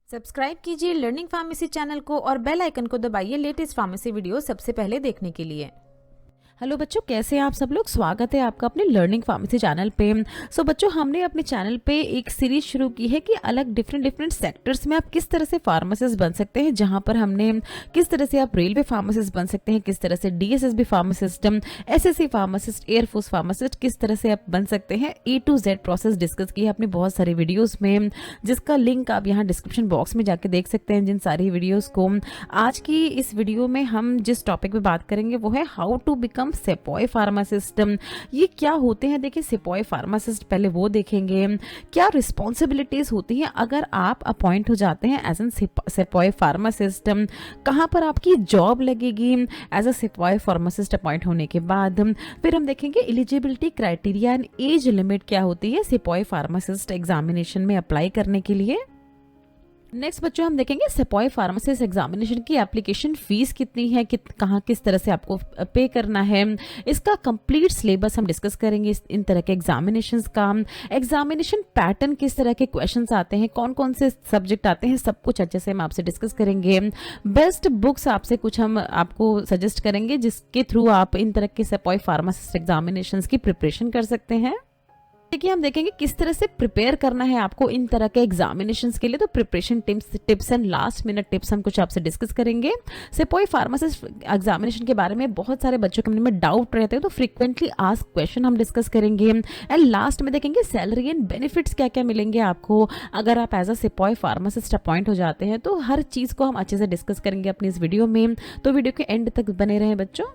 Subscribe कीजिए learning pharmacy channel को और बेल आइकन को दबाइए लेटेस्ट फार्मेसी वीडियो सबसे पहले देखने के लिए। हेलो बच्चों, कैसे हैं आप सब लोग। स्वागत है आपका अपने लर्निंग फार्मेसी चैनल पे। बच्चों, हमने अपने चैनल पे एक सीरीज शुरू की है कि अलग डिफरेंट सेक्टर्स में आप किस तरह से फार्मासिस्ट बन सकते हैं, जहां पर हमने किस तरह से आप रेलवे फार्मासिस्ट बन सकते हैं, किस तरह से DSSB pharmacist, SSC pharmacist, air force pharmacist किस तरह से आप बन सकते हैं, A to Z process discuss की है अपने बहुत सारे वीडियोज़ में, जिसका लिंक आप यहाँ डिस्क्रिप्शन बॉक्स में जाके देख सकते हैं जिन सारी वीडियोज़ को। आज की इस वीडियो में हम जिस टॉपिक पे बात करेंगे वो है हाउ टू बिकम सेपॉय फार्मासिस्ट। ये क्या होते हैं, देखिए सेपॉय फार्मासिस्ट पहले वो देखेंगे। क्या रिस्पॉन्सिबिलिटीज होती हैं अगर आप अपॉइंट हो जाते हैं एज एन सेपॉय फार्मासिस्ट, कहाँ पर आपकी जॉब लगेगी एज अ सेपॉय फार्मासिस्ट अपॉइंट होने के बाद। फिर हम देखेंगे eligibility criteria and age limit क्या होती है सेपॉय फार्मासिस्ट एग्जामिनेशन में अप्लाई करने के लिए। नेक्स्ट बच्चों हम देखेंगे सेपॉय फार्मासिस्ट एग्जामिनेशन की एप्लीकेशन फीस कितनी है, कहाँ किस तरह से आपको पे करना है, इसका कंप्लीट सिलेबस हम डिस्कस करेंगे। इन तरह के एग्जामिनेशंस का एग्जामिनेशन पैटर्न, किस तरह के क्वेश्चंस आते हैं, कौन कौन से सब्जेक्ट आते हैं, सब कुछ अच्छे से हम आपसे डिस्कस करेंगे। बेस्ट बुक्स आपसे कुछ हम आपको सजेस्ट करेंगे जिसके थ्रू आप इन तरह के सेपॉय फार्मासिस्ट एग्जामिनेशन की प्रिपरेशन कर सकते हैं। देखिए हम देखेंगे किस तरह से प्रिपेयर करना है आपको इन तरह के एग्जामिनेशंस के लिए। तो preparation tips and last minute tips हम कुछ आपसे डिस्कस करेंगे। सेपॉय फार्मासिस्ट एग्जामिनेशन के बारे में बहुत सारे बच्चों के मन में डाउट रहते हैं, तो फ्रीक्वेंटली आस्क क्वेश्चन हम डिस्कस करेंगे। एंड लास्ट में देखेंगे सैलरी एंड बेनिफिट्स क्या क्या मिलेंगे आपको अगर आप एज अ सेपॉय फार्मासिस्ट अपॉइंट हो जाते हैं। तो हर चीज़ को हम अच्छे से डिस्कस करेंगे अपनी इस वीडियो में, तो वीडियो के एंड तक बने रहें बच्चों।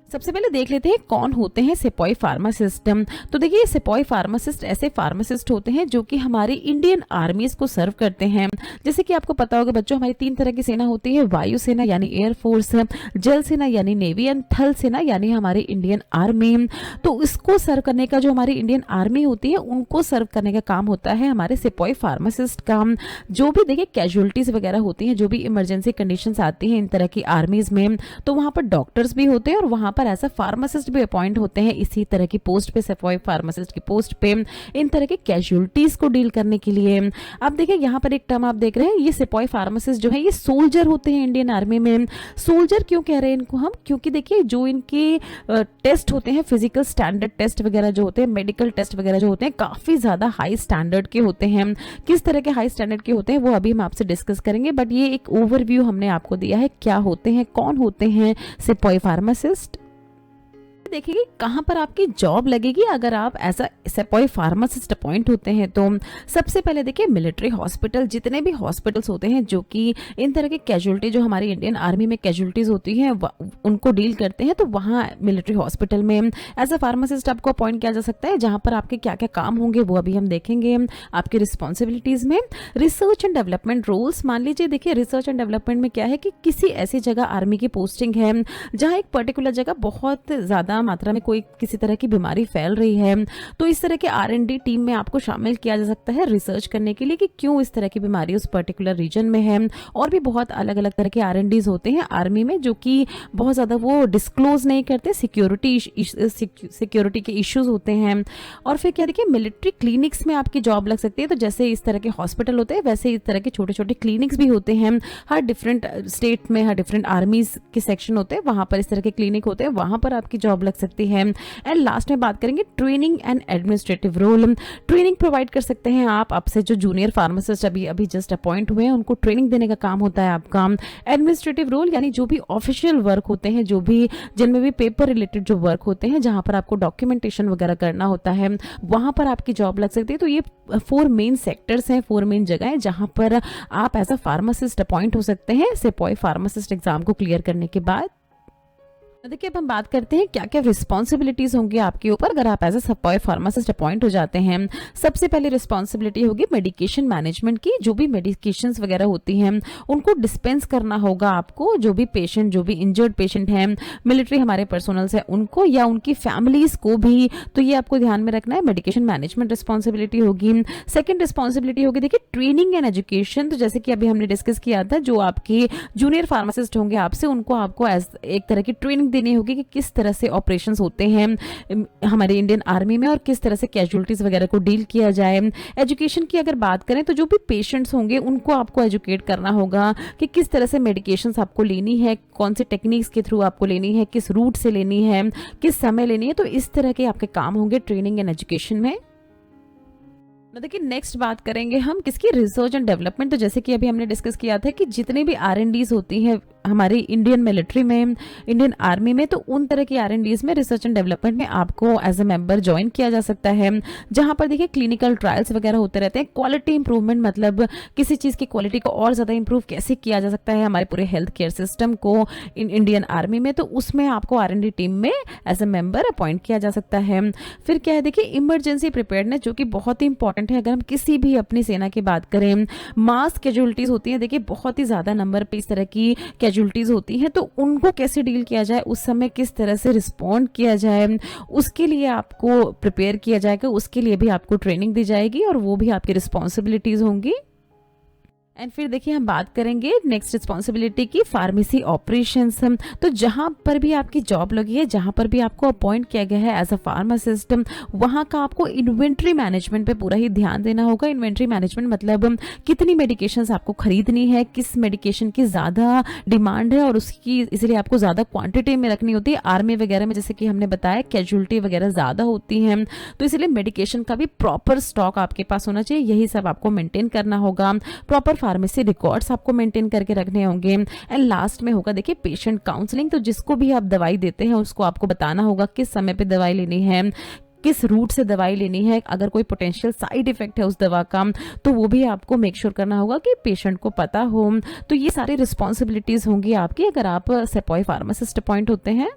सबसे पहले देख लेते हैं कौन होते हैं सेपॉय फार्मासिस्ट। तो देखिए सेपॉय फार्मासिस्ट ऐसे फार्मासिस्ट होते हैं जो कि हमारी इंडियन आर्मीज को सर्व करते हैं। जैसे कि आपको पता होगा बच्चों, हमारी 3 तरह की सेना होती है, वायु सेना यानी एयरफोर्स, जल सेना यानी नेवी एंड थल सेना यानी हमारी इंडियन आर्मी। तो इसको सर्व करने का जो हमारी इंडियन आर्मी होती है उनको सर्व करने का काम होता है हमारे सेपॉय फार्मासिस्ट का। जो भी देखिए कैजुअलिटीज वगैरह होती हैं, जो भी इमरजेंसी कंडीशंस आती हैं इन तरह की आर्मीज में, तो वहाँ पर डॉक्टर्स भी होते हैं और वहाँ पर ऐसा फार्मासिस्ट भी अपॉइंट होते हैं इसी तरह की पोस्ट पे, सेपॉय फार्मासिस्ट की पोस्ट पे, इन तरह के कैजुअलिटीज को डील करने के लिए। अब देखिए यहाँ पर एक टर्म आप देख रहे हैं, ये सेपॉय फार्मासिस्ट जो है ये सोल्जर होते हैं इंडियन आर्मी में। सोल्जर क्यों कह रहे हैं इनको हम, क्योंकि देखिए जो इनके टेस्ट होते हैं, फिजिकल स्टैंडर्ड टेस्ट वगैरह जो होते हैं, मेडिकल टेस्ट वगैरह जो होते हैं, काफी ज्यादा हाई स्टैंडर्ड के होते हैं। किस तरह के हाई स्टैंडर्ड के होते हैं वो अभी हम आपसे डिस्कस करेंगे, बट ये एक ओवरव्यू हमने आपको दिया है क्या होते हैं, कौन होते हैं सेपॉय फार्मासिस्ट। देखिए कहां पर आपकी जॉब लगेगी अगर आप ऐसा सेपॉय फार्मासिस्ट अपॉइंट होते हैं। तो सबसे पहले देखिए मिलिट्री हॉस्पिटल, जितने भी हॉस्पिटल्स होते हैं जो कि इन तरह के कैजुअलिटी, जो हमारी इंडियन आर्मी में कैजुअलिटीज होती हैं उनको डील करते हैं, तो वहाँ मिलिट्री हॉस्पिटल में एज अ फार्मासिस्ट आपको अपॉइंट किया जा सकता है, जहां पर आपके क्या क्या काम होंगे वो अभी हम देखेंगे। आपकी रिस्पॉन्सिबिलिटीज में रिसर्च एंड डेवलपमेंट रोल्स, मान लीजिए देखिए रिसर्च एंड डेवलपमेंट में क्या है कि किसी ऐसी जगह आर्मी की पोस्टिंग है जहाँ एक पर्टिकुलर जगह बहुत ज्यादा मात्रा में कोई किसी तरह की बीमारी फैल रही है, तो इस तरह के R&D टीम में आपको शामिल किया जा सकता है रिसर्च करने के लिए कि क्यों इस तरह की बीमारी उस पर्टिकुलर रीजन में है। और भी बहुत अलग अलग तरह के R&Ds होते हैं आर्मी में जो कि बहुत ज्यादा वो डिस्क्लोज नहीं करते, सिक्योरिटी के इश्यूज होते हैं। और फिर क्या देखिए मिलिट्री क्लिनिक्स में आपकी जॉब लग सकती है। तो जैसे इस तरह के हॉस्पिटल होते हैं वैसे इस तरह के छोटे छोटे क्लिनिक्स भी होते हैं, हर डिफरेंट स्टेट में हर डिफरेंट आर्मीज के सेक्शन होते हैं, वहां पर इस तरह के क्लिनिक होते हैं, वहां पर आपकी जॉब लग सकती है। एंड लास्ट में बात करेंगे training and administrative role. Training provide कर सकते हैं आप, आपसे जो जूनियर फार्मासिस्ट अभी जस्ट अपॉइंट हुए हैं उनको ट्रेनिंग देने का काम होता है आपका। एडमिनिस्ट्रेटिव रोल यानी जो भी ऑफिशियल वर्क होते हैं, जो भी जिनमें भी पेपर रिलेटेड जो वर्क होते हैं, जहां पर आपको डॉक्यूमेंटेशन वगैरह करना होता है, वहां पर आपकी जॉब लग सकती है। तो ये 4 मेन सेक्टर्स हैं, 4 मेन जगह है जहां पर आप एज अ फार्मासिस्ट अपॉइंट हो सकते हैं सेपॉय फार्मासिस्ट एग्जाम को क्लियर करने के बाद। देखिए अब हम बात करते हैं क्या क्या रिस्पॉन्सिबिलिटीज होंगी आपके ऊपर अगर आप एज अ सेपॉय फार्मासिस्ट अपॉइंट हो जाते हैं। सबसे पहले रिस्पॉन्सिबिलिटी होगी मेडिकेशन मैनेजमेंट की। जो भी मेडिकेशंस वगैरह होती हैं उनको डिस्पेंस करना होगा आपको। जो भी पेशेंट, जो भी इंजर्ड पेशेंट हैं, मिलिट्री हमारे पर्सनल्स हैं उनको या उनकी फैमिलीज को भी, तो ये आपको ध्यान में रखना है। मेडिकेशन मैनेजमेंट रिस्पॉन्सिबिलिटी होगी। सेकेंड रिस्पॉन्सिबिलिटी होगी देखिए ट्रेनिंग एंड एजुकेशन। तो जैसे कि अभी हमने डिस्कस किया था, जो आपके जूनियर फार्मासिस्ट होंगे आपसे, उनको आपको एक तरह की ट्रेनिंग देनी होगी कि किस तरह से ऑपरेशंस होते हैं हमारे इंडियन आर्मी में और किस तरह से कैजुअलिटीज़ वगैरह को डील किया जाए। एजुकेशन की अगर बात करें तो जो भी पेशेंट्स होंगे उनको आपको एजुकेट करना होगा कि किस तरह से मेडिकेशंस आपको लेनी है, कौन से टेक्निक्स के थ्रू आपको लेनी है, किस रूट से लेनी है, किस समय लेनी है। तो इस तरह के आपके काम होंगे ट्रेनिंग एंड एजुकेशन में। देखिए नेक्स्ट बात करेंगे हम किसकी, रिसर्च एंड डेवलपमेंट। तो जैसे कि अभी हमने डिस्कस किया था कि जितनी भी R&Ds होती हैं हमारी इंडियन मिलिट्री में, इंडियन आर्मी में, तो उन तरह की R&Ds में रिसर्च एंड डेवलपमेंट में आपको एज ए मेंबर ज्वाइन किया जा सकता है, जहां पर देखिए क्लिनिकल ट्रायल्स वगैरह होते रहते हैं। क्वालिटी इंप्रूवमेंट मतलब किसी चीज़ की क्वालिटी को और ज़्यादा इंप्रूव कैसे किया जा सकता है हमारे पूरे हेल्थ केयर सिस्टम को इंडियन आर्मी में, तो उसमें आपको R&D टीम में एज ए मेंबर अपॉइंट किया जा सकता है। फिर क्या है देखिए इमरजेंसी प्रिपेयर्डनेस, जो कि बहुत ही इंपॉर्टेंट है। अगर हम किसी भी अपनी सेना की बात करें, मास कैजुअलिटीज होती हैं, देखिए बहुत ही ज़्यादा नंबर पे इस तरह की कैजुअलिटीज होती हैं, तो उनको कैसे डील किया जाए, उस समय किस तरह से रिस्पॉन्ड किया जाए, उसके लिए आपको प्रिपेयर किया जाएगा, उसके लिए भी आपको ट्रेनिंग दी जाएगी और वो भी आपकी रिस्पॉन्सिबिलिटीज होंगी। एंड फिर देखिए हम बात करेंगे नेक्स्ट रिस्पॉन्सिबिलिटी की, फार्मेसी ऑपरेशंस। तो जहाँ पर भी आपकी जॉब लगी है, जहाँ पर भी आपको अपॉइंट किया गया है एज अ फार्मासिस्ट, वहाँ का आपको इन्वेंट्री मैनेजमेंट पे पूरा ही ध्यान देना होगा। इन्वेंट्री मैनेजमेंट मतलब कितनी मेडिकेशंस आपको खरीदनी है, किस मेडिकेशन की ज़्यादा डिमांड है और उसकी इसलिए आपको ज़्यादा क्वांटिटी में रखनी होती है। आर्मी वगैरह में जैसे कि हमने बताया कैजुअलिटी वगैरह ज़्यादा होती हैं, तो इसलिए मेडिकेशन का भी प्रॉपर स्टॉक आपके पास होना चाहिए। यही सब आपको मेंटेन करना होगा। प्रॉपर फार्मेसी रिकॉर्ड्स आपको मेंटेन करके रखने होंगे। एंड लास्ट में होगा देखिए पेशेंट काउंसलिंग। तो जिसको भी आप दवाई देते हैं उसको आपको बताना होगा किस समय पे दवाई लेनी है, किस रूट से दवाई लेनी है, अगर कोई पोटेंशियल साइड इफेक्ट है उस दवा का तो वो भी आपको मेक श्योर करना होगा कि पेशेंट को पता हो। तो ये सारी रिस्पॉन्सिबिलिटीज होंगी आपकी अगर आप सेपॉय फार्मासिस्ट अपॉइंट होते हैं।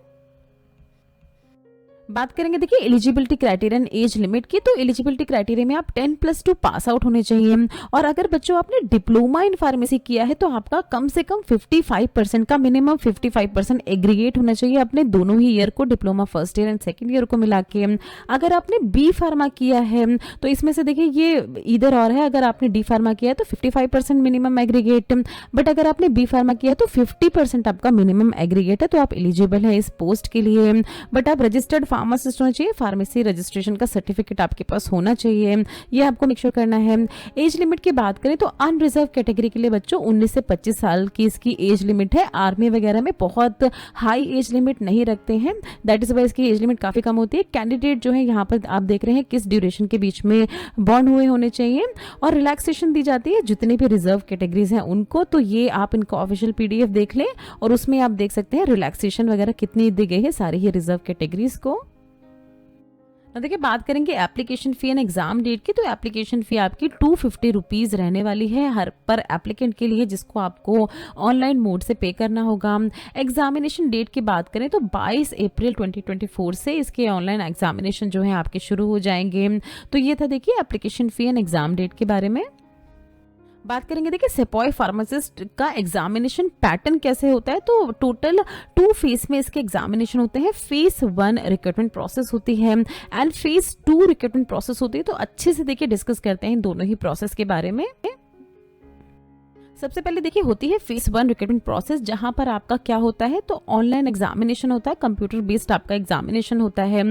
बात करेंगे देखिए eligibility criteria and age limit की। तो एलिजिबिलिटी क्राइटेरिया में आप 10+2 पास आउट होने चाहिए और अगर बच्चों आपने डिप्लोमा इन फार्मेसी किया है तो आपका कम से कम 55% का मिनिमम 55% एग्रीगेट होना चाहिए अपने दोनों ही ईयर को, diploma first year and second year को मिला के। अगर आपने बी फार्मा किया है तो इसमें से देखिए ये इधर और है, अगर आपने डी फार्मा किया है तो 55% मिनिमम एग्रीगेट, बट अगर आपने बी फार्मा किया है तो 50% आपका मिनिमम एग्रीगेट है, तो आप एलिजिबल है इस पोस्ट के लिए। बट आप रजिस्टर्ड फार्मासिस्ट होना चाहिए, फार्मेसी रजिस्ट्रेशन का सर्टिफिकेट आपके पास होना चाहिए, ये आपको मेक श्योर करना है। एज लिमिट की बात करें तो अनरिजर्व कैटेगरी के लिए बच्चों 19 से 25 साल की इसकी एज लिमिट है। आर्मी वगैरह में बहुत हाई एज लिमिट नहीं रखते हैं, दैट इज वाई इसकी एज लिमिट काफी कम होती है। कैंडिडेट जो है यहाँ पर आप देख रहे हैं किस ड्यूरेशन के बीच में बॉन्ड हुए होने चाहिए और रिलैक्सेशन दी जाती है जितने भी रिजर्व कैटेगरीज हैं उनको। तो ये आप इनका ऑफिशियल PDF देख लें और उसमें आप देख सकते हैं रिलैक्सेशन वगैरह कितनी दी गई है सारी ही रिजर्व कैटेगरीज को। देखिए बात करेंगे application fee and exam date की। तो एप्लीकेशन फी आपकी 250 रुपीज़ रहने वाली है हर पर एप्लीकेंट के लिए, जिसको आपको ऑनलाइन मोड से पे करना होगा। एग्जामिनेशन डेट की बात करें तो 22 अप्रैल 2024 से इसके ऑनलाइन एग्जामिनेशन जो है आपके शुरू हो जाएंगे। तो ये था देखिए application fee and exam date के बारे में। बात करेंगे देखिए सेपॉय फार्मासिस्ट का एग्जामिनेशन पैटर्न कैसे होता है। तो टोटल 2 फेज में इसके एग्जामिनेशन होते हैं। फेज 1 रिक्रूटमेंट प्रोसेस होती है एंड फेज 2 रिक्रूटमेंट प्रोसेस होती है। तो अच्छे से देखिए डिस्कस करते हैं इन दोनों ही प्रोसेस के बारे में। सबसे पहले देखिए होती है फेज 1 रिक्रूटमेंट प्रोसेस, जहां पर आपका क्या होता है तो ऑनलाइन एग्जामिनेशन होता है, कंप्यूटर बेस्ड आपका एग्जामिनेशन होता है।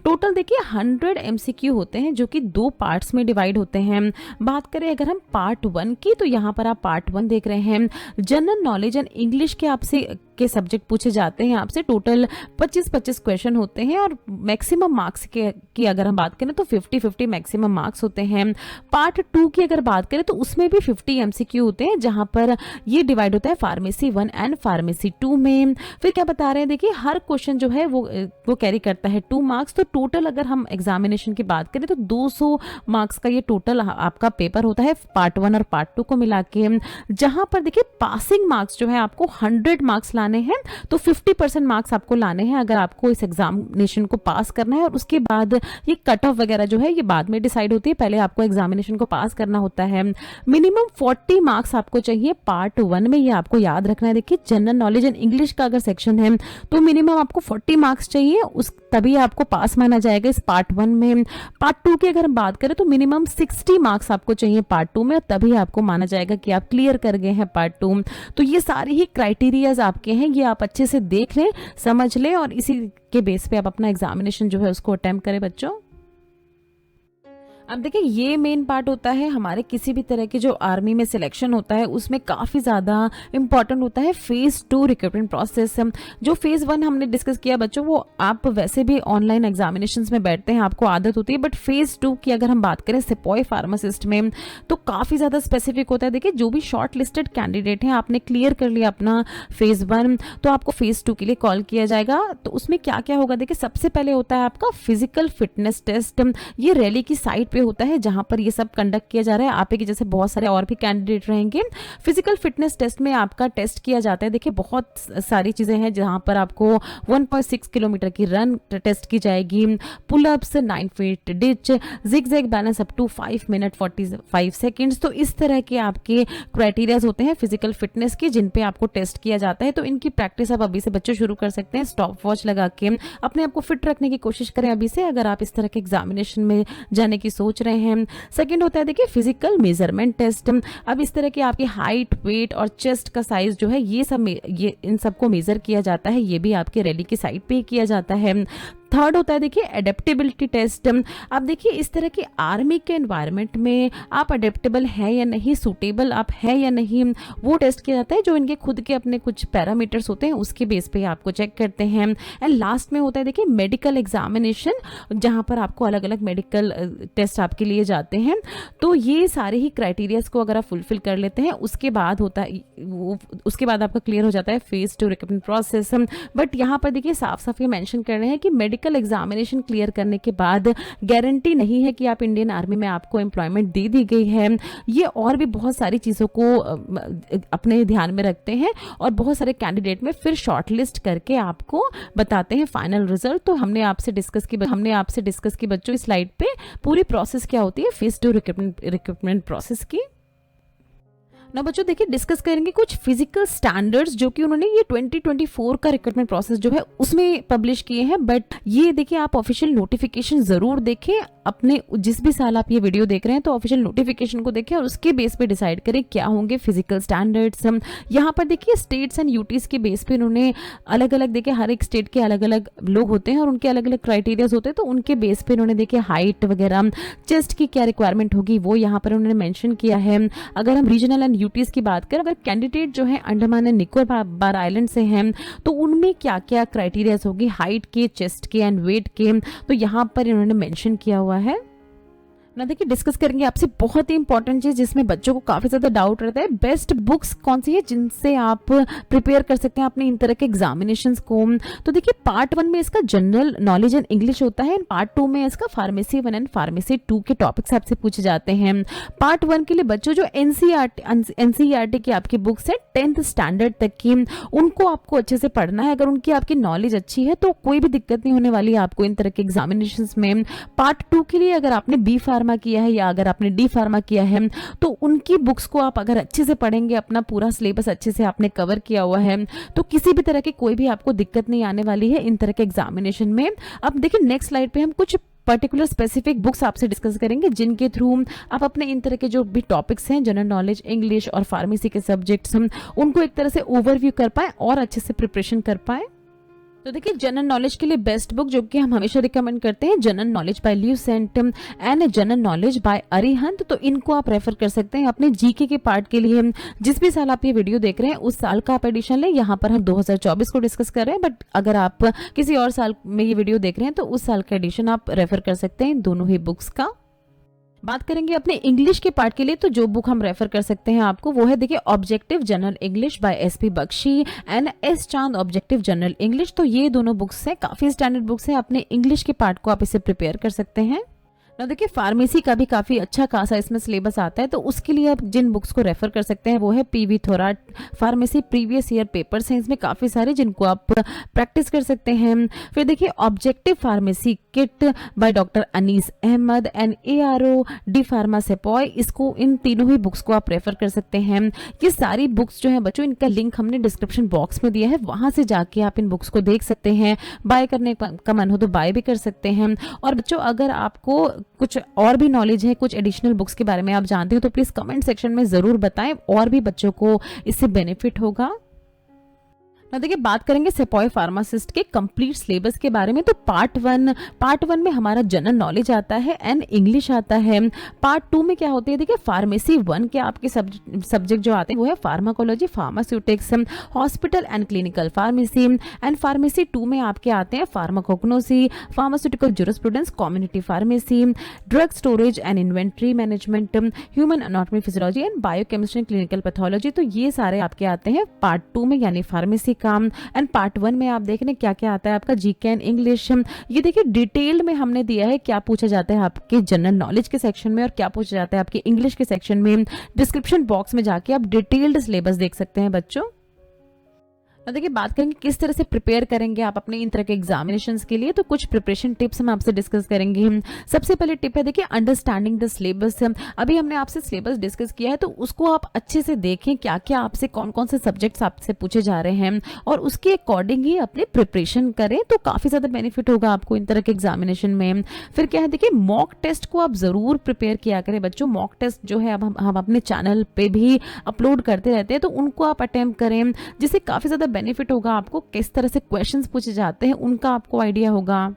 टोटल देखिए 100 MCQ होते हैं जो कि 2 पार्ट्स में डिवाइड होते हैं। बात करें अगर हम पार्ट 1 की तो यहाँ पर आप पार्ट 1 देख रहे हैं। जनरल नॉलेज एंड इंग्लिश के आपसे के सब्जेक्ट पूछे जाते हैं आपसे। टोटल 25-25 क्वेश्चन होते हैं और मैक्सिमम मार्क्स की अगर हम बात करें तो 50-50 मैक्सिमम मार्क्स होते हैं। पार्ट 2 की अगर बात करें तो उसमें भी 50 MCQ होते हैं, जहां पर ये डिवाइड होता है फार्मेसी 1 एंड फार्मेसी 2 में। फिर क्या बता रहे हैं देखिए हर क्वेश्चन जो है वो कैरी करता है 2 मार्क्स। तो टोटल अगर हम एग्जामिनेशन की बात करें तो 200 मार्क्स का ये टोटल आपका पेपर होता है पार्ट 1 और पार्ट 2 को मिला के, जहां पर देखिए पासिंग मार्क्स जो है आपको 100 मार्क्स लाने हैं। तो 50% मार्क्स आपको लाने हैं अगर आपको इस एग्जामिनेशन को पास करना है। और उसके बाद ये कट ऑफ वगैरह जो है ये बाद में डिसाइड होती है, पहले आपको एग्जामिनेशन को पास करना होता है। मिनिमम 40 मार्क्स आपको चाहिए पार्ट 1 में, ये आपको याद रखना है। देखिए जनरल नॉलेज एंड इंग्लिश का अगर सेक्शन है तो मिनिमम आपको 40 मार्क्स चाहिए, उस तभी आपको पास माना जाएगा इस पार्ट 1 में। पार्ट 2 की अगर हम बात करें तो मिनिमम 60 मार्क्स आपको चाहिए पार्ट 2 में, तभी आपको माना जाएगा कि आप क्लियर कर गए हैं पार्ट 2। तो ये सारे ही क्राइटेरियाज आपके हैं, ये आप अच्छे से देख लें, समझ लें और इसी के बेस पे आप अपना एग्जामिनेशन जो है उसको अटेम्प्ट करें बच्चों। अब देखिए ये मेन पार्ट होता है हमारे किसी भी तरह के जो आर्मी में सिलेक्शन होता है उसमें काफ़ी ज़्यादा इंपॉर्टेंट होता है फेज़ 2 रिक्रूटमेंट प्रोसेस। जो फेज़ 1 हमने डिस्कस किया बच्चों वो आप वैसे भी ऑनलाइन एग्जामिनेशंस में बैठते हैं, आपको आदत होती है, बट फेज़ 2 की अगर हम बात करें सिपाही फार्मासिस्ट में तो काफ़ी ज़्यादा स्पेसिफिक होता है। देखिए जो भी शॉर्ट लिस्टेड कैंडिडेट हैं, आपने क्लियर कर लिया अपना फेज़ 1 तो आपको फेज़ 2 के लिए कॉल किया जाएगा। तो उसमें क्या क्या होगा, देखिए सबसे पहले होता है आपका फिजिकल फिटनेस टेस्ट, ये रैली की साइट होता है जहां पर ये सब कंडक्ट किया जा रहा है। आप के जैसे बहुत सारे और भी कैंडिडेट रहेंगे। फिजिकल फिटनेस टेस्ट में आपका टेस्ट किया जाता है। देखिए बहुत सारी चीजें हैं जहां पर आपको 1.6 किलोमीटर की रन टेस्ट की जाएगी, pullups, 9 feet ditch, zigzag balance up to 5 minute 45 seconds. तो इस तरह के आपके क्राइटेरियाज होते हैं फिजिकल फिटनेस के जिन पे आपको टेस्ट किया जाता है। तो इनकी प्रैक्टिस आप अभी से बच्चों शुरू कर सकते हैं। स्टॉप वॉच लगा के अपने आप को फिट रखने की कोशिश करें अभी से, अगर आप इस तरह के एग्जामिनेशन में जाने की सोच रहे हैं। सेकंड होता है देखिए फिजिकल मेजरमेंट टेस्ट। अब इस तरह की आपकी हाइट, वेट और चेस्ट का साइज जो है ये इन सबको मेजर किया जाता है, ये भी आपके रैली की साइट पे ही किया जाता है। थर्ड होता है देखिए एडेप्टेबिलिटी टेस्ट। अब देखिए इस तरह के आर्मी के एनवायरनमेंट में आप अडेप्टेबल है या नहीं, सूटेबल आप है या नहीं, वो टेस्ट किया जाता है। जो इनके खुद के अपने कुछ पैरामीटर्स होते हैं उसके बेस पे आपको चेक करते हैं। एंड लास्ट में होता है देखिए मेडिकल एग्जामिनेशन, जहां पर आपको अलग अलग मेडिकल टेस्ट आपके लिए जाते हैं। तो ये सारे ही क्राइटेरियाज को अगर आप फुलफिल कर लेते हैं उसके बाद होता है उसके बाद आपका क्लियर हो जाता है फेज 2 रिक्रूटमेंट प्रोसेस। बट यहाँ पर देखिए साफ साफ ये मेंशन कर रहे हैं कि मेडिकल एग्जामिनेशन क्लियर करने के बाद गारंटी नहीं है कि आप इंडियन आर्मी में आपको एम्प्लॉयमेंट दे दी गई है। ये और भी बहुत सारी चीज़ों को अपने ध्यान में रखते हैं और बहुत सारे कैंडिडेट में फिर शॉर्टलिस्ट करके आपको बताते हैं फाइनल रिजल्ट। तो हमने आपसे डिस्कस की बच्चों इस स्लाइड पे पूरी प्रोसेस क्या होती है फेज 2 रिक्रूटमेंट प्रोसेस की। ना बच्चों देखिए डिस्कस करेंगे कुछ फिजिकल स्टैंडर्ड्स जो कि उन्होंने ये 2024 का रिक्रूटमेंट प्रोसेस जो है उसमें पब्लिश किए हैं। बट ये देखिए आप ऑफिशियल नोटिफिकेशन जरूर देखें, अपने जिस भी साल आप ये वीडियो देख रहे हैं तो ऑफिशियल नोटिफिकेशन को देखें और उसके बेस पे डिसाइड करें क्या होंगे फिजिकल स्टैंडर्ड्स। यहाँ पर देखिए स्टेट्स एंड यूटीज के बेस पे उन्होंने अलग अलग देखिए हर एक स्टेट के अलग अलग लोग होते हैं और उनके अलग अलग क्राइटेरियाज होते हैं। तो उनके बेस पे उन्होंने देखिए हाइट वगैरह, चेस्ट की क्या रिक्वायरमेंट होगी वो यहाँ पर उन्होंने मेंशन किया है। अगर हम रीजनल एंड यूटीज की बात करें, अगर कैंडिडेट जो है अंडमान एंड निकोबार आइलैंड से हैं तो उनमें क्या क्या क्राइटेरियाज होगी हाइट के, चेस्ट के एंड वेट के, तो यहाँ पर इन्होंने मेंशन किया हुआ है ना। देखिए डिस्कस करेंगे आपसे बहुत ही इंपॉर्टेंट चीज जिसमें बच्चों को काफी ज्यादा डाउट रहता है, बेस्ट बुक्स कौन सी है जिनसे आप प्रिपेयर कर सकते हैं अपने इन तरह के एग्जामिनेशंस को। तो देखिए पार्ट 1 में इसका जनरल नॉलेज एंड इंग्लिश होता है, पार्ट 2 में इसका फार्मेसी 1 एंड फार्मेसी 2 के टॉपिक्स आपसे पूछे जाते हैं। पार्ट 1 के लिए बच्चों जो एनसीईआरटी की आपकी बुक्स है 10th स्टैंडर्ड तक की, उनको आपको अच्छे से पढ़ना है। अगर उनकी आपकी नॉलेज अच्छी है तो कोई भी दिक्कत नहीं होने वाली है आपको इन तरह के एग्जामिनेशन में। पार्ट 2 के लिए अगर आपने बी फार्मा किया है या अगर आपने डी फार्मा किया है तो उनकी बुक्स को आप अगर अच्छे से पढ़ेंगे, अपना पूरा सिलेबस अच्छे से आपने कवर किया हुआ है तो किसी भी तरह की कोई भी आपको दिक्कत नहीं आने वाली है इन तरह के एग्जामिनेशन में। अब देखिए नेक्स्ट स्लाइड पे हम कुछ पर्टिकुलर स्पेसिफिक बुक्स आपसे डिस्कस करेंगे जिनके थ्रू आप अपने इन तरह के जो भी टॉपिक्स हैं जनरल नॉलेज, इंग्लिश और फार्मेसी के सब्जेक्ट्स उनको एक तरह से ओवरव्यू कर पाए और अच्छे से प्रिपरेशन कर पाए। तो देखिए जनरल नॉलेज के लिए बेस्ट बुक जो कि हम हमेशा रिकमेंड करते हैं general knowledge by Lucent and general knowledge by Arihant, तो इनको आप रेफर कर सकते हैं अपने जीके के पार्ट के लिए। जिस भी साल आप ये वीडियो देख रहे हैं उस साल का आप एडिशन लें, यहाँ पर हम 2024 को डिस्कस कर रहे हैं, बट अगर आप किसी और साल में ये वीडियो देख रहे हैं तो उस साल का एडिशन आप रेफर कर सकते हैं दोनों ही बुक्स का। बात करेंगे अपने इंग्लिश के पार्ट के लिए तो जो बुक हम रेफर कर सकते हैं आपको वो है देखिए objective general English by SP Bakshi and S Chand objective general English. तो ये दोनों बुक्स हैं, काफी स्टैंडर्ड बुक्स हैं, अपने इंग्लिश के पार्ट को आप इसे प्रिपेयर कर सकते हैं। ना देखिए फार्मेसी का भी काफ़ी अच्छा खासा इसमें सिलेबस आता है, तो उसके लिए आप जिन बुक्स को रेफर कर सकते हैं वो है PV Thorat pharmacy previous year papers हैं, इसमें काफ़ी सारे जिनको आप प्रैक्टिस कर सकते हैं। फिर देखिए objective pharmacy kit by doctor Anees Ahmad and ARO D pharma सेपॉय, इसको इन तीनों ही बुक्स को आप रेफर कर सकते हैं। ये सारी बुक्स जो है बच्चों, इनका लिंक हमने डिस्क्रिप्शन बॉक्स में दिया है, वहां से जाके आप इन बुक्स को देख सकते हैं। बाय करने का मन हो तो बाय भी कर सकते हैं। और बच्चों अगर आपको कुछ और भी नॉलेज है, कुछ एडिशनल बुक्स के बारे में आप जानते हो तो प्लीज कमेंट सेक्शन में जरूर बताएं, और भी बच्चों को इससे बेनिफिट होगा। ना देखिए बात करेंगे सेपॉय फार्मासिस्ट के कंप्लीट सिलेबस के बारे में। तो पार्ट वन में हमारा जनरल नॉलेज आता है एंड इंग्लिश आता है। पार्ट 2 में क्या होती है, देखिए फार्मेसी 1 के आपके सब्जेक्ट जो आते हैं वो है pharmacology, pharmaceutics, hospital and clinical pharmacy. And pharmacy 2 में आपके आते हैं pharmacognosy, pharmaceutical jurisprudence, community pharmacy, drug storage and inventory management, human anatomy physiology and biochemistry and clinical pathology. तो ये सारे आपके आते हैं पार्ट 2 में, यानी फार्मेसी काम। एंड पार्ट 1 में आप देख रहे हैं क्या क्या आता है आपका जीके एंड इंग्लिश। ये देखिए डिटेल्ड में हमने दिया है क्या पूछा जाता है आपके जनरल नॉलेज के सेक्शन में और क्या पूछा जाता है आपके इंग्लिश के सेक्शन में। डिस्क्रिप्शन बॉक्स में जाके आप डिटेल्ड सिलेबस देख सकते हैं बच्चों। अब देखिए बात करेंगे किस तरह से प्रिपेयर करेंगे आप अपने इन तरह के एग्जामिनेशंस के लिए, तो कुछ प्रिपरेशन टिप्स हम आपसे डिस्कस करेंगे। सबसे पहले टिप है देखिए अंडरस्टैंडिंग द सिलेबस। अभी हमने आपसे सिलेबस डिस्कस किया है, तो उसको आप अच्छे से देखें क्या क्या आपसे कौन कौन से सब्जेक्ट्स आपसे पूछे जा रहे हैं और उसके अकॉर्डिंग ही अपने प्रिपरेशन करें, तो काफी ज्यादा बेनिफिट होगा आपको इन तरह के एग्जामिनेशन में। फिर क्या है देखिए मॉक टेस्ट को आप जरूर प्रिपेयर किया करें बच्चों। मॉक टेस्ट जो है अब हम अपने चैनल पे भी अपलोड करते रहते हैं, तो उनको आप अटेम्प्ट करें, जिससे काफी ज्यादा बेनिफिट होगा आपको। किस तरह से क्वेश्चंस पूछे जाते हैं उनका आपको आइडिया होगा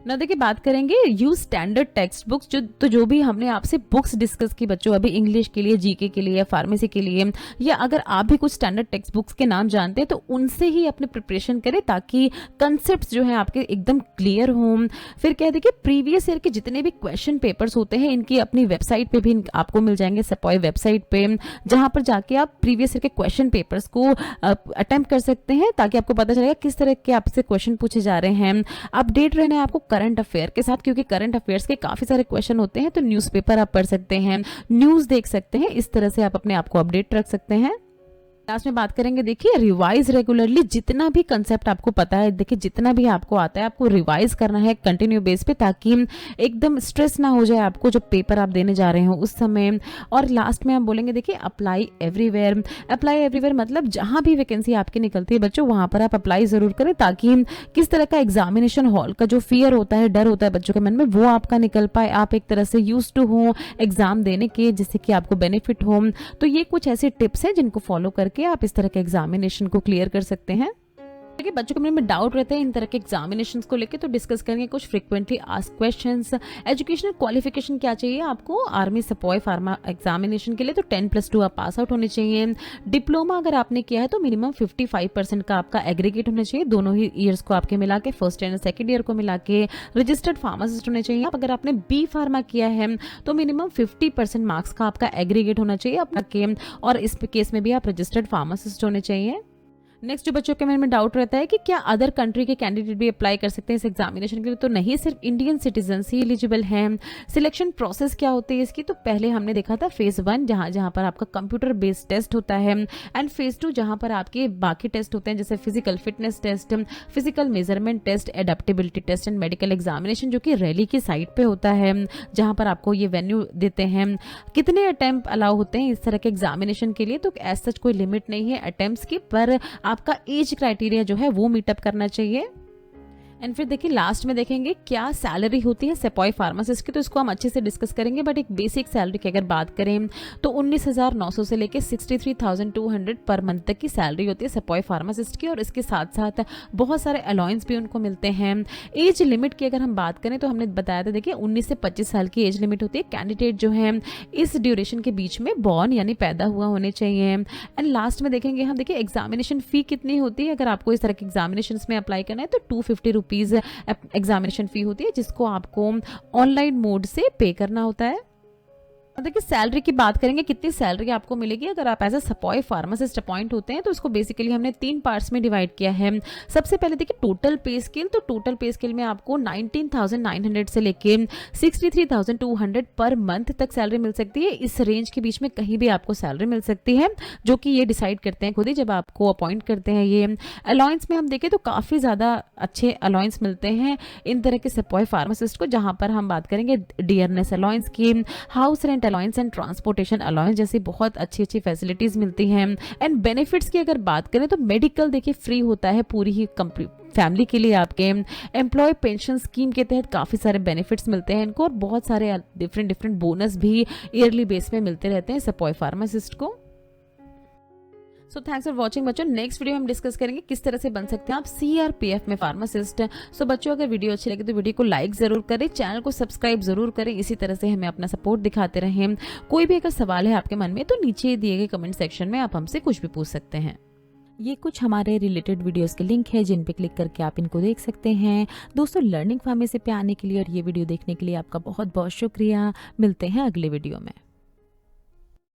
ना। देखिए बात करेंगे यूज स्टैंडर्ड टेक्स्ट बुक्स। जो भी हमने आपसे बुक्स डिस्कस की बच्चों अभी इंग्लिश के लिए, जीके के लिए, फार्मेसी के लिए, या अगर आप भी कुछ स्टैंडर्ड टेक्स्ट बुक्स के नाम जानते हैं तो उनसे ही अपने प्रिपरेशन करें, ताकि कंसेप्ट जो है आपके एकदम क्लियर हों। फिर क्या है देखिए प्रीवियस ईयर के जितने भी क्वेश्चन पेपर्स होते हैं इनकी अपनी वेबसाइट पे भी आपको मिल जाएंगे, सेपॉय वेबसाइट पे, जहां पर जाके आप प्रीवियस ईयर के क्वेश्चन पेपर्स को अटेम्प्ट कर सकते हैं, ताकि आपको पता चलेगा किस तरह के आपसे क्वेश्चन पूछे जा रहे हैं। अपडेट रहना है आपको करंट अफेयर के साथ, क्योंकि करंट अफेयर्स के काफी सारे क्वेश्चन होते हैं, तो न्यूज़पेपर आप पढ़ सकते हैं, न्यूज़ देख सकते हैं, इस तरह से आप अपने आप को अपडेट रख सकते हैं। लास्ट में बात करेंगे देखिए रिवाइज रेगुलरली। जितना भी कंसेप्ट आपको पता है, देखिए जितना भी आपको आता है आपको रिवाइज करना है कंटिन्यू बेस पे, ताकि एकदम स्ट्रेस ना हो जाए आपको जब पेपर आप देने जा रहे हो उस समय। और लास्ट में हम बोलेंगे देखिए अप्लाई एवरीवेयर। अप्लाई एवरीवेयर मतलब जहां भी वैकेंसी आपकी निकलती है बच्चों वहां पर आप अप्लाई जरूर करें, ताकि किस तरह का एग्जामिनेशन हॉल का जो फियर होता है, डर होता है बच्चों के मन में, वो आपका निकल पाए, आप एक तरह से यूज टू हो एग्जाम देने के, जिससे कि आपको बेनिफिट हो। तो ये कुछ ऐसे टिप्स हैं जिनको फॉलो करके आप इस तरह के एग्जामिनेशन को क्लियर कर सकते हैं। देखिए बच्चों के मन में डाउट रहते हैं इन तरह के एग्जामिनेशंस को लेके, तो डिस्कस करेंगे कुछ frequently asked questions. Educational qualification क्या चाहिए आपको आर्मी सेपॉय फार्मा एग्जामिनेशन के लिए, तो 10+2 आप पास आउट होने चाहिए। डिप्लोमा अगर आपने किया है तो मिनिमम 55% का आपका एग्रीगेट होना चाहिए, दोनों ही ईयर्स को आपके मिला के, फर्स्ट एंड सेकंड ईयर को मिला के। रजिस्टर्ड फार्मासिस्ट होने चाहिए। अगर आपने बी फार्मा किया है तो मिनिमम 50% मार्क्स का आपका एग्रीगेट होना चाहिए अपना के, और इस केस में भी आप रजिस्टर्ड फार्मासिस्ट होने चाहिए। नेक्स्ट जो बच्चों के मन में डाउट रहता है कि क्या अदर कंट्री के कैंडिडेट भी अप्लाई कर सकते हैं इस एग्जामिनेशन के लिए, तो नहीं, सिर्फ इंडियन सिटीजन ही एलिजिबल हैं। सिलेक्शन प्रोसेस क्या होती है इसकी, तो पहले हमने देखा था फेज 1 जहां पर आपका कंप्यूटर बेस्ड टेस्ट होता है, एंड फेज 2 जहां पर आपके बाकी टेस्ट होते हैं, जैसे physical fitness test, physical measurement test, adaptability test and medical examination, जो कि रैली की साइट पे होता है, जहां पर आपको ये वेन्यू देते हैं। कितने अटेम्प्ट अलाउ होते हैं इस तरह के एग्जामिनेशन के लिए, तो एज सच कोई लिमिट नहीं है अटेम्प्ट्स की, पर आपका एज क्राइटेरिया जो है वो मीटअप करना चाहिए। एंड फिर देखिए लास्ट में देखेंगे क्या सैलरी होती है सेपॉय फार्मासिस्ट की, तो इसको हम अच्छे से डिस्कस करेंगे। बट एक बेसिक सैलरी की अगर बात करें तो 19,900 से लेके 63,200 पर मंथ तक की सैलरी होती है सेपॉय फार्मासिस्ट की, और इसके साथ साथ बहुत सारे अलाउंस भी उनको मिलते हैं। एज लिमिट की अगर हम बात करें तो हमने बताया था देखिए 19 से 25 साल की एज लिमिट होती है। कैंडिडेट जो है इस ड्यूरेशन के बीच में बॉर्न यानी पैदा हुआ होने चाहिए। एंड लास्ट में देखेंगे हम देखिए एग्जामिनेशन फी कितनी होती है। अगर आपको इस तरह के एग्जामिनेशन में अप्लाई करना है तो 250 रुपीज एग्जामिनेशन फी होती है, जिसको आपको ऑनलाइन मोड से पे करना होता है। देखिए सैलरी की बात करेंगे, कितनी सैलरी आपको मिलेगी अगर आप एज अ सपॉय फार्मासिस्ट अपॉइंट होते हैं, तो इसको बेसिकली हमने 3 पार्ट्स में डिवाइड किया है। सबसे पहले देखिए टोटल पे स्केल, तो टोटल पे स्केल में आपको 19,900 से लेके 63,200 पर मंथ तक सैलरी मिल सकती है। इस रेंज के बीच में कहीं भी आपको सैलरी मिल सकती है, जो कि ये डिसाइड करते हैं खुद ही जब आपको अपॉइंट करते हैं। ये अलाउंस में हम देखें तो काफ़ी ज़्यादा अच्छे अलाउंस मिलते हैं इन तरह के सपॉय फार्मासिस्ट को, जहाँ पर हम बात करेंगे डियरनेस अलाउंस की, house rent allowance and transportation allowance जैसी बहुत अच्छी अच्छी फैसिलिटीज मिलती हैं। एंड बेनिफिट्स की अगर बात करें तो मेडिकल देखिए फ्री होता है पूरी ही फैमिली के लिए। आपके एम्प्लॉय पेंशन स्कीम के तहत काफ़ी सारे बेनिफिट्स मिलते हैं इनको, और बहुत सारे डिफरेंट बोनस भी ईयरली बेस पे मिलते रहते हैं सपॉय फार्मासिस्ट को। सो थैंक्स फॉर वॉचिंग बच्चों। नेक्स्ट वीडियो में हम डिस्कस करेंगे किस तरह से बन सकते हैं आप CRPF में फार्मासिस्ट। सो बच्चों अगर वीडियो अच्छी लगे तो वीडियो को लाइक जरूर करें, चैनल को सब्सक्राइब जरूर करें, इसी तरह से हमें अपना सपोर्ट दिखाते रहें। कोई भी अगर सवाल है आपके मन में तो नीचे दिए गए कमेंट सेक्शन में आप हमसे कुछ भी पूछ सकते हैं। ये कुछ हमारे रिलेटेड वीडियोस के लिंक है जिन पे क्लिक करके आप इनको देख सकते हैं। दोस्तों लर्निंग फार्मेसी पे आने के लिए और ये वीडियो देखने के लिए आपका बहुत बहुत शुक्रिया। मिलते हैं अगले वीडियो में।